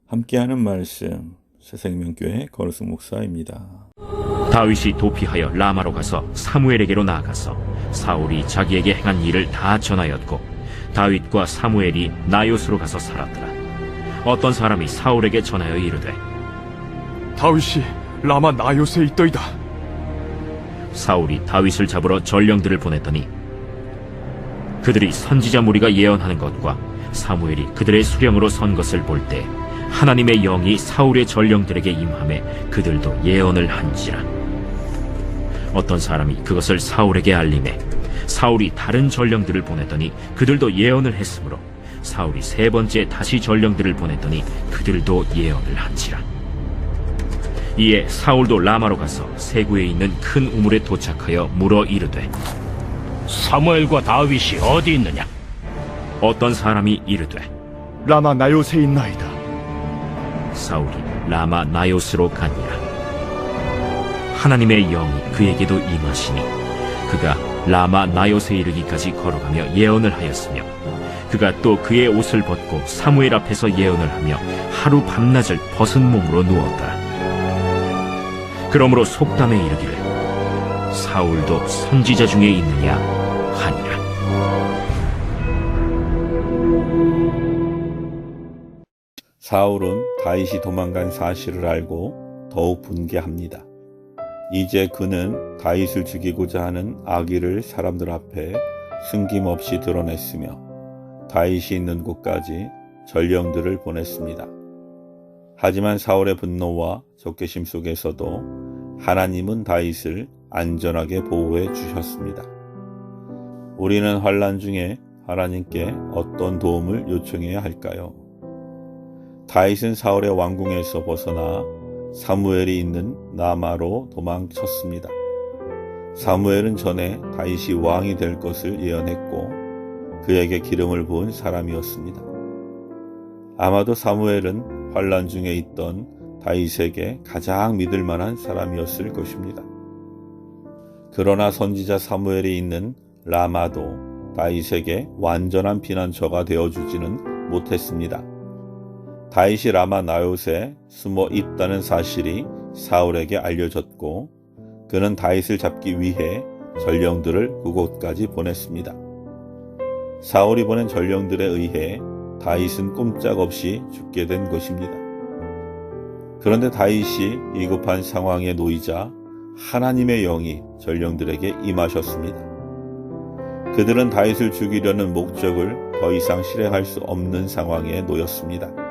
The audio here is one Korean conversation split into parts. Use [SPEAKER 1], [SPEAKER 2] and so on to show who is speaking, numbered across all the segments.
[SPEAKER 1] 함께하는 말씀 새생명교회 거르승 목사입니다.
[SPEAKER 2] 다윗이 도피하여 라마로 가서 사무엘에게로 나아가서 사울이 자기에게 행한 일을 다 전하였고 다윗과 사무엘이 나요스로 가서 살았더라. 어떤 사람이 사울에게 전하여 이르되
[SPEAKER 3] 다윗이 라마 나요스에 있더이다.
[SPEAKER 2] 사울이 다윗을 잡으러 전령들을 보냈더니 그들이 선지자 무리가 예언하는 것과 사무엘이 그들의 수령으로 선 것을 볼 때 하나님의 영이 사울의 전령들에게 임하매 그들도 예언을 한지라. 어떤 사람이 그것을 사울에게 알림해 사울이 다른 전령들을 보냈더니 그들도 예언을 했으므로 사울이 세 번째 다시 전령들을 보냈더니 그들도 예언을 한지라. 이에 사울도 라마로 가서 세구에 있는 큰 우물에 도착하여 물어 이르되
[SPEAKER 4] 사무엘과 다윗이 어디 있느냐?
[SPEAKER 2] 어떤 사람이 이르되
[SPEAKER 3] 라마 나요스에 있나이다.
[SPEAKER 2] 사울이 라마 나요스로 가니라. 하나님의 영이 그에게도 임하시니 그가 라마 나요스에 이르기까지 걸어가며 예언을 하였으며 그가 또 그의 옷을 벗고 사무엘 앞에서 예언을 하며 하루 밤낮을 벗은 몸으로 누웠더라. 그러므로 속담에 이르기를 사울도 선지자 중에 있느냐 하니라.
[SPEAKER 1] 사울은 다윗이 도망간 사실을 알고 더욱 분개합니다. 이제 그는 다윗을 죽이고자 하는 악의를 사람들 앞에 숨김없이 드러냈으며 다윗이 있는 곳까지 전령들을 보냈습니다. 하지만 사울의 분노와 적개심 속에서도 하나님은 다윗을 안전하게 보호해 주셨습니다. 우리는 환난 중에 하나님께 어떤 도움을 요청해야 할까요? 다윗은 사울의 왕궁에서 벗어나 사무엘이 있는 라마로 도망쳤습니다. 사무엘은 전에 다윗이 왕이 될 것을 예언했고 그에게 기름을 부은 사람이었습니다. 아마도 사무엘은 환난 중에 있던 다윗에게 가장 믿을 만한 사람이었을 것입니다. 그러나 선지자 사무엘이 있는 라마도 다윗에게 완전한 피난처가 되어주지는 못했습니다. 다윗이 라마 나요스에 숨어 있다는 사실이 사울에게 알려졌고 그는 다윗을 잡기 위해 전령들을 그곳까지 보냈습니다. 사울이 보낸 전령들에 의해 다윗은 꼼짝없이 죽게 된 것입니다. 그런데 다윗이 위급한 상황에 놓이자 하나님의 영이 전령들에게 임하셨습니다. 그들은 다윗을 죽이려는 목적을 더 이상 실행할 수 없는 상황에 놓였습니다.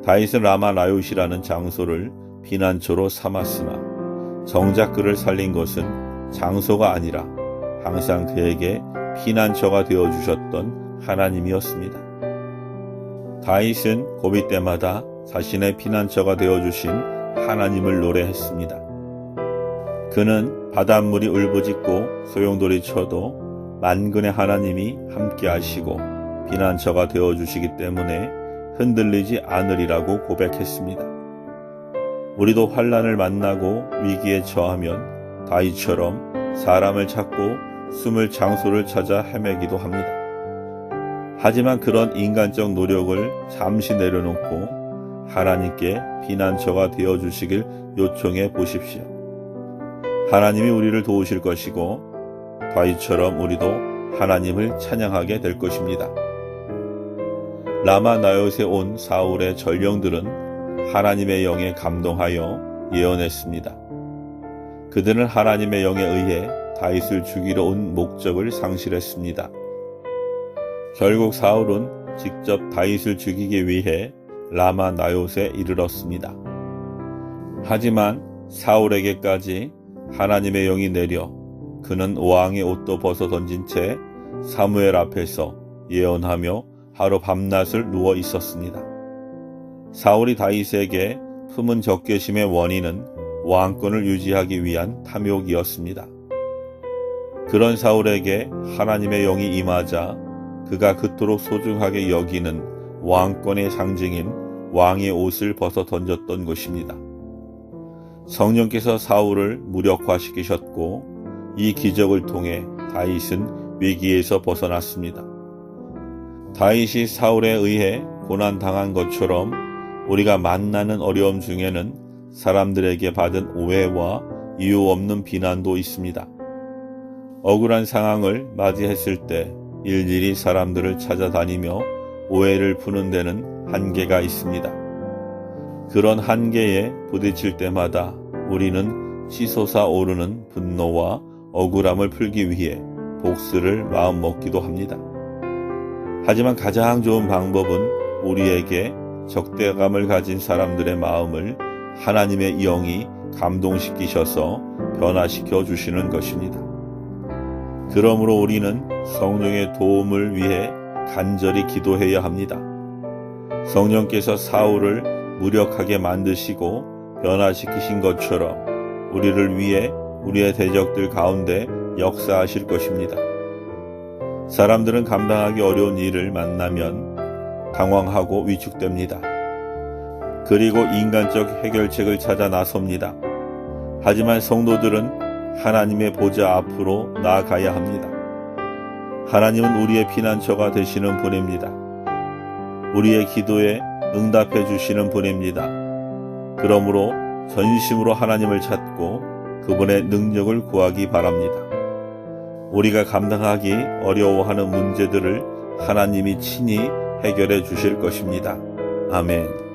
[SPEAKER 1] 다윗은 라마 나요스라는 장소를 피난처로 삼았으나 정작 그를 살린 것은 장소가 아니라 항상 그에게 피난처가 되어주셨던 하나님이었습니다. 다윗은 고비 때마다 자신의 피난처가 되어주신 하나님을 노래했습니다. 그는 바닷물이 울부짖고 소용돌이 쳐도 만군의 하나님이 함께 하시고 피난처가 되어주시기 때문에 흔들리지 않으리라고 고백했습니다. 우리도 환난을 만나고 위기에 처하면 다윗처럼 사람을 찾고 숨을 장소를 찾아 헤매기도 합니다. 하지만 그런 인간적 노력을 잠시 내려놓고 하나님께 피난처가 되어주시길 요청해 보십시오. 하나님이 우리를 도우실 것이고 다윗처럼 우리도 하나님을 찬양하게 될 것입니다. 라마 나요스에 온 사울의 전령들은 하나님의 영에 감동하여 예언했습니다. 그들은 하나님의 영에 의해 다윗을 죽이러 온 목적을 상실했습니다. 결국 사울은 직접 다윗을 죽이기 위해 라마 나요스에 이르렀습니다. 하지만 사울에게까지 하나님의 영이 내려 그는 왕의 옷도 벗어 던진 채 사무엘 앞에서 예언하며 하루 밤낮을 누워 있었습니다. 사울이 다윗에게 품은 적개심의 원인은 왕권을 유지하기 위한 탐욕이었습니다. 그런 사울에게 하나님의 영이 임하자 그가 그토록 소중하게 여기는 왕권의 상징인 왕의 옷을 벗어 던졌던 것입니다. 성령께서 사울을 무력화시키셨고 이 기적을 통해 다윗은 위기에서 벗어났습니다. 다윗이 사울에 의해 고난당한 것처럼 우리가 만나는 어려움 중에는 사람들에게 받은 오해와 이유 없는 비난도 있습니다. 억울한 상황을 맞이했을 때 일일이 사람들을 찾아다니며 오해를 푸는 데는 한계가 있습니다. 그런 한계에 부딪힐 때마다 우리는 치솟아 오르는 분노와 억울함을 풀기 위해 복수를 마음먹기도 합니다. 하지만 가장 좋은 방법은 우리에게 적대감을 가진 사람들의 마음을 하나님의 영이 감동시키셔서 변화시켜 주시는 것입니다. 그러므로 우리는 성령의 도움을 위해 간절히 기도해야 합니다. 성령께서 사울을 무력하게 만드시고 변화시키신 것처럼 우리를 위해 우리의 대적들 가운데 역사하실 것입니다. 사람들은 감당하기 어려운 일을 만나면 당황하고 위축됩니다. 그리고 인간적 해결책을 찾아 나섭니다. 하지만 성도들은 하나님의 보좌 앞으로 나아가야 합니다. 하나님은 우리의 피난처가 되시는 분입니다. 우리의 기도에 응답해 주시는 분입니다. 그러므로 전심으로 하나님을 찾고 그분의 능력을 구하기 바랍니다. 우리가 감당하기 어려워하는 문제들을 하나님이 친히 해결해 주실 것입니다. 아멘.